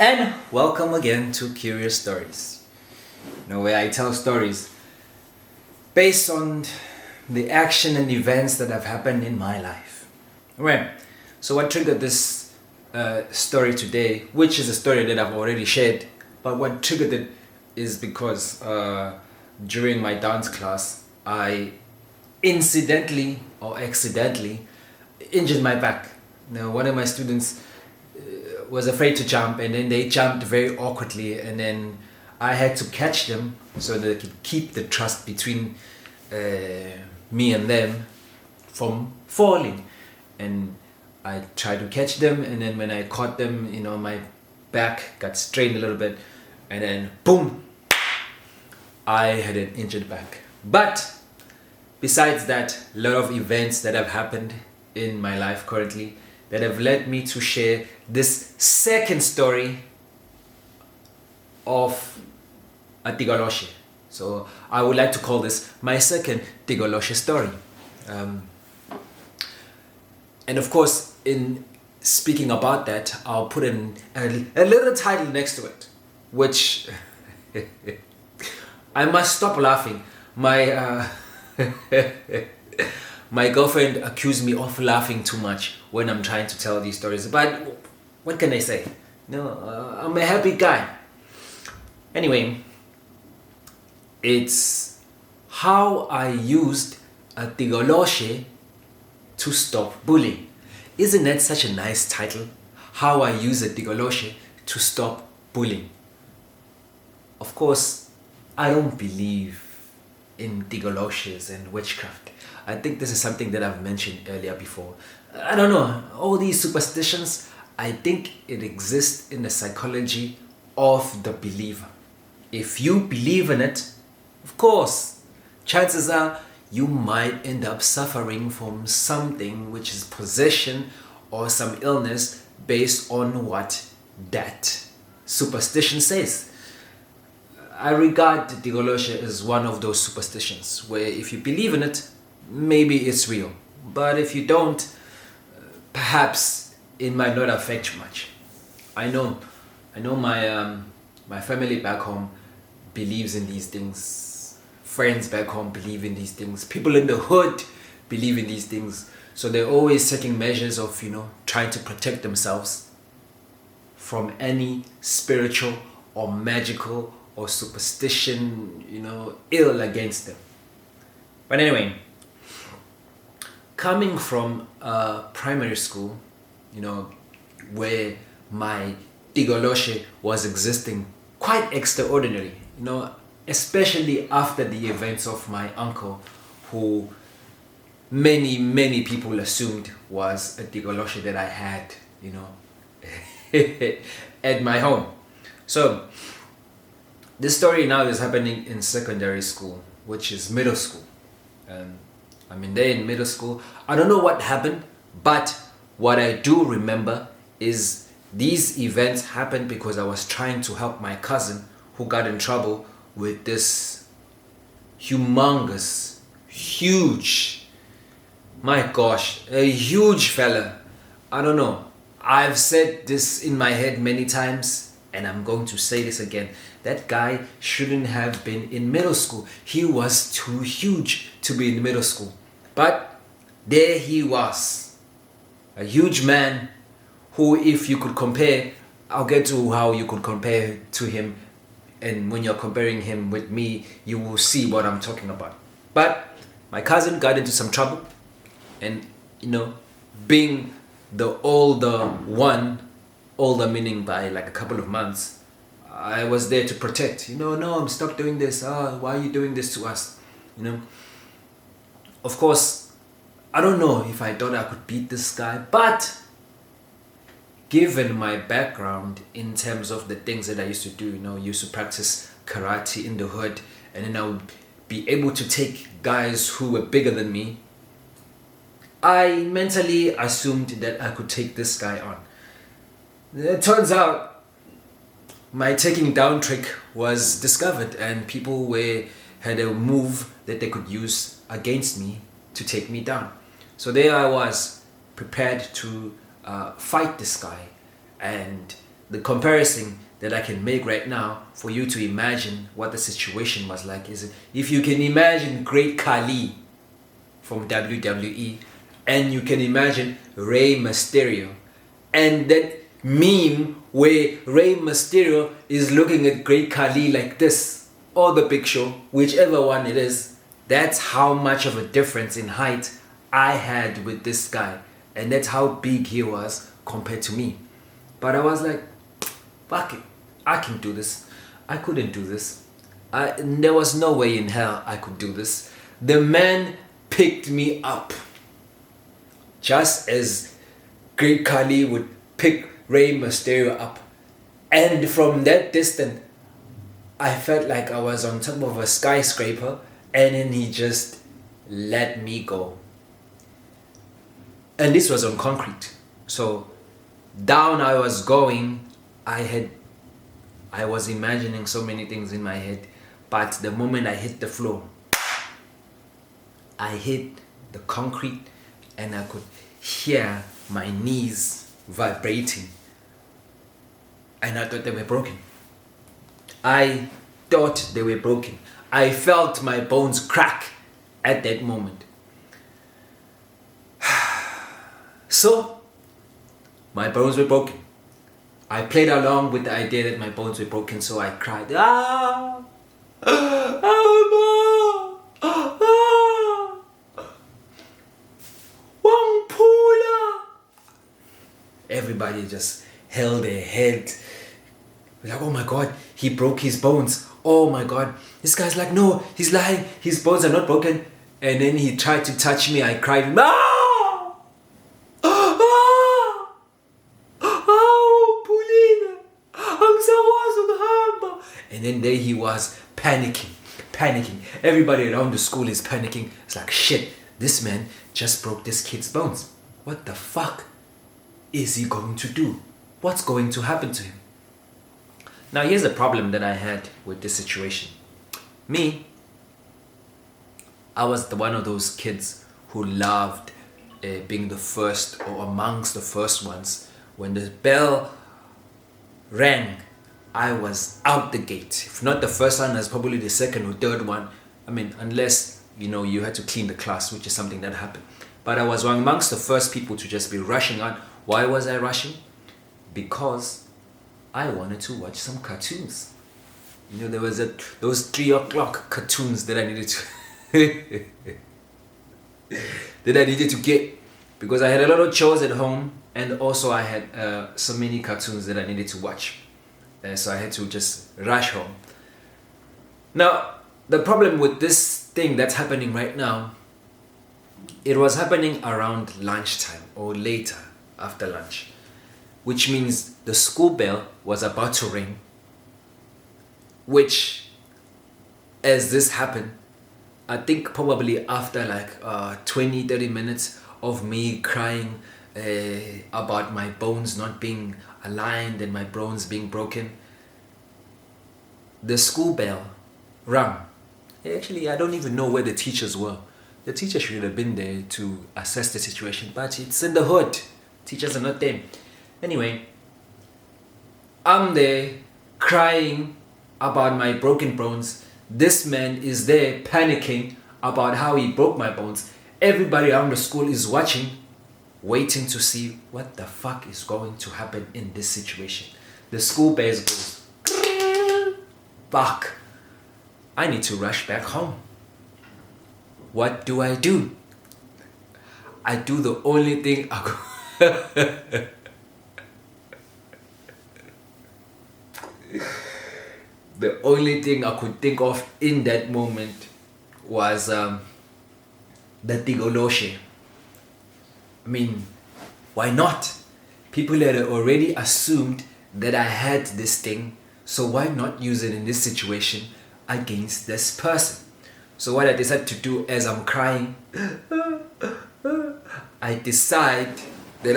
And welcome again to Curious Stories, where I tell stories based on the action and events that have happened in my life. Right. So what triggered this story today, which is a story that I've already shared, but what triggered it is because during my dance class, I incidentally or accidentally injured my back. Now, one of my students was afraid to jump, and then they jumped very awkwardly, and then I had to catch them so that they could keep the trust between me and them from falling. And I tried to catch them, and then when I caught them, my back got strained a little bit, and then boom, I had an injured back. But besides that, a lot of events that have happened in my life currently that have led me to share this second story of a Tikoloshe. So I would like to call this my second Tikoloshe story. And of course, in speaking about that, I'll put in a little title next to it, which I must stop laughing. My girlfriend accused me of laughing too much when I'm trying to tell these stories. But what can I say? I'm a happy guy. Anyway, it's how I used a Tikoloshe to stop bullying. Isn't that such a nice title? How I use a Tikoloshe to stop bullying. Of course, I don't believe in Tikoloshes and witchcraft. I think this is something that I've mentioned earlier before. I don't know, all these superstitions, I think it exists in the psychology of the believer. If you believe in it, of course, chances are you might end up suffering from something which is possession or some illness based on what that superstition says. I regard Tikoloshe as one of those superstitions where if you believe in it, maybe it's real. But if you don't, perhaps it might not affect you much. I know my family back home believes in these things. Friends back home believe in these things. People in the hood believe in these things. So they're always taking measures of, trying to protect themselves from any spiritual or magical or superstition, ill against them. But anyway, coming from primary school, where my Tikoloshe was existing quite extraordinary, especially after the events of my uncle, who many people assumed was a Tikoloshe that I had, at my home. So this story now is happening in secondary school, which is middle school. I'm there in middle school. I don't know what happened, but what I do remember is these events happened because I was trying to help my cousin who got in trouble with this humongous, huge, my gosh, a huge fella. I don't know. I've said this in my head many times, and I'm going to say this again. That guy shouldn't have been in middle school. He was too huge to be in middle school. But there he was. A huge man who, if you could compare, I'll get to how you could compare to him. And when you're comparing him with me, you will see what I'm talking about. But my cousin got into some trouble. And, being the older one, older meaning by like a couple of months, I was there to protect. No, stop doing this. Why are you doing this to us? Of course, I don't know if I thought I could beat this guy, but given my background in terms of the things that I used to do, used to practice karate in the hood, and then I would be able to take guys who were bigger than me, I mentally assumed that I could take this guy on. It turns out my taking down trick was discovered, and people had a move that they could use against me to take me down. So there I was, prepared to fight this guy, and the comparison that I can make right now for you to imagine what the situation was like is if you can imagine Great Khali from WWE and you can imagine Rey Mysterio and that meme where Rey Mysterio is looking at Great Khali like this or the Big Show, whichever one it is, that's how much of a difference in height I had with this guy, and that's how big he was compared to me. But I was like, fuck it, I can do this. I couldn't do this. There was no way in hell I could do this. The man picked me up, just as Great Khali would pick Rey Mysterio up. And from that distance, I felt like I was on top of a skyscraper, and then he just let me go. And this was on concrete. So down I was going, I was imagining so many things in my head, but the moment I hit the floor, I hit the concrete and I could hear my knees vibrating, and I thought they were broken. I thought they were broken. I felt my bones crack at that moment. So, my bones were broken. I played along with the idea that my bones were broken, so I cried, ah, ah, ah, Wampula. Everybody just held their head. Like, oh my God, he broke his bones. Oh my God, this guy's like, no, he's lying. His bones are not broken. And then he tried to touch me. I cried, ah! And then there he was, panicking. Everybody around the school is panicking. It's like, shit, this man just broke this kid's bones. What the fuck is he going to do? What's going to happen to him? Now here's the problem that I had with this situation. Me, I was one of those kids who loved being the first or amongst the first ones. When the bell rang, I was out the gate. If not the first one, that's probably the second or third one. I mean, unless, you had to clean the class, which is something that happened. But I was amongst the first people to just be rushing out. Why was I rushing? Because I wanted to watch some cartoons. There was those 3 o'clock cartoons that I needed to get, because I had a lot of chores at home, and also I had so many cartoons that I needed to watch. So I had to just rush home. Now, the problem with this thing that's happening right now, it was happening around lunchtime or later after lunch, which means the school bell was about to ring, which, as this happened, I think probably after like 20-30 minutes of me crying about my bones not being aligned and my bones being broken, the school bell rang. Actually, I don't even know where the teachers were. The teacher should have been there to assess the situation, but it's in the hood. Teachers are not there. Anyway, I'm there crying about my broken bones. This man is there panicking about how he broke my bones. Everybody around the school is watching, waiting to see what the fuck is going to happen in this situation. The school bell goes, fuck, I need to rush back home. What do? I do the only thing I could. The only thing I could think of in that moment was the Tikoloshe. I mean, why not? People had already assumed that I had this thing, so why not use it in this situation against this person? So what I decided to do as I'm crying, I decide that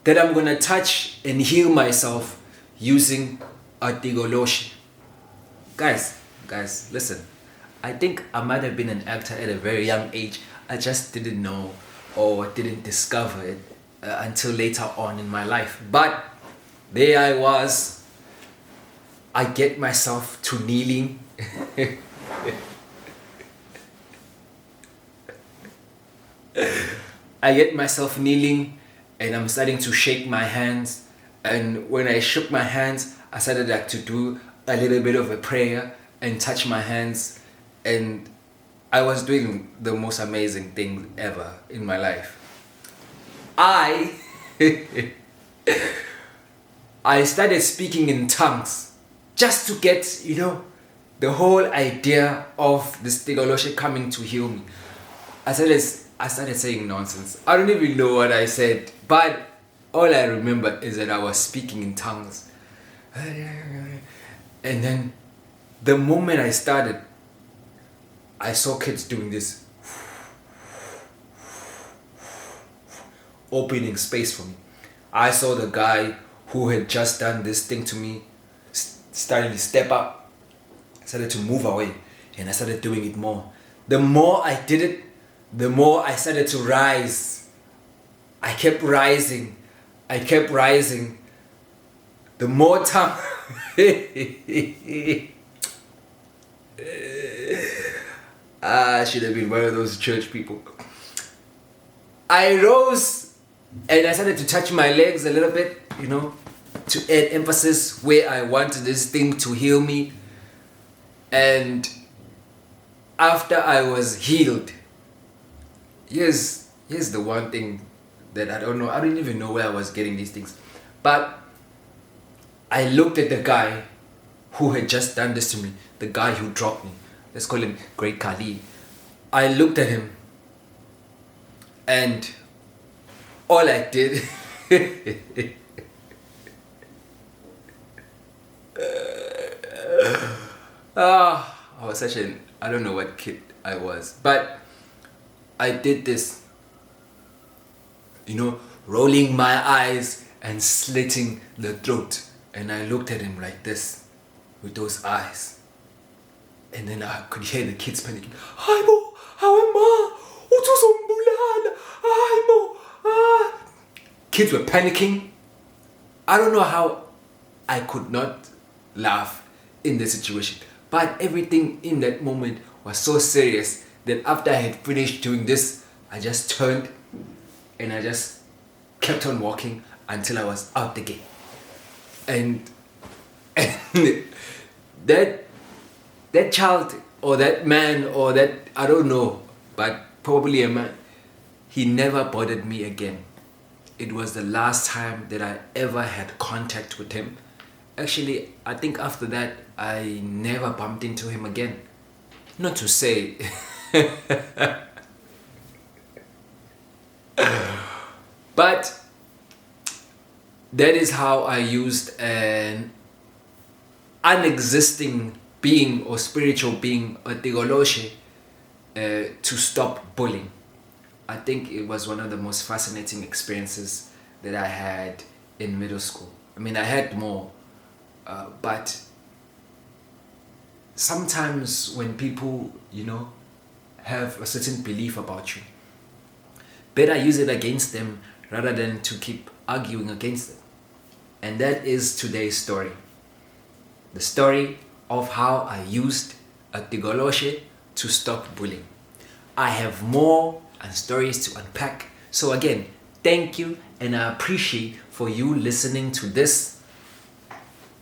that I'm gonna touch and heal myself using a Tikoloshe. Guys, listen. I think I might have been an actor at a very young age. I just didn't know or didn't discover it until later on in my life. But there I was. I get myself to kneeling. I get myself kneeling and I'm starting to shake my hands. And when I shook my hands, I started like to do a little bit of a prayer and touch my hands. And I was doing the most amazing thing ever in my life. I started speaking in tongues just to get, the whole idea of this Tikoloshe coming to heal me. I started saying nonsense. I don't even know what I said, but all I remember is that I was speaking in tongues. And then the moment I started, I saw kids doing this, opening space for me. I saw the guy who had just done this thing to me starting to step up, started to move away, and I started doing it more. The more I did it, the more I started to rise. I kept rising. The more time I should have been one of those church people. I rose and I started to touch my legs a little bit, to add emphasis where I wanted this thing to heal me. And after I was healed, here's the one thing that I don't know. I don't even know where I was getting these things. But I looked at the guy who had just done this to me, the guy who dropped me. Let's call him Great Kali. I looked at him and all I did I was I don't know what kid I was, but I did this, rolling my eyes and slitting the throat. And I looked at him like this, with those eyes. And then I could hear the kids panicking. Hi mo, how am I? Hi mo, ah. Kids were panicking. I don't know how I could not laugh in the situation. But everything in that moment was so serious that after I had finished doing this, I just turned and I just kept on walking until I was out the gate. And that child or that man or that, I don't know, but probably a man, he never bothered me again. It was the last time that I ever had contact with him. Actually, I think after that, I never bumped into him again. Not to say but that is how I used an unexisting being or spiritual being, a Tikoloshe, to stop bullying. I think it was one of the most fascinating experiences that I had in middle school. I mean, I had more, but sometimes when people, have a certain belief about you, better use it against them rather than to keep arguing against them. And that is today's story. The story of how I used a Tikoloshe to stop bullying. I have more and stories to unpack. So again, thank you, and I appreciate for you listening to this,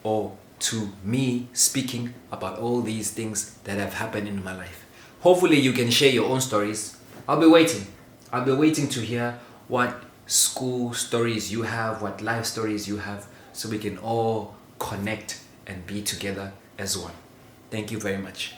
or to me speaking about all these things that have happened in my life. Hopefully you can share your own stories. I'll be waiting to hear what school stories you have, what life stories you have, so we can all connect and be together as one. Thank you very much.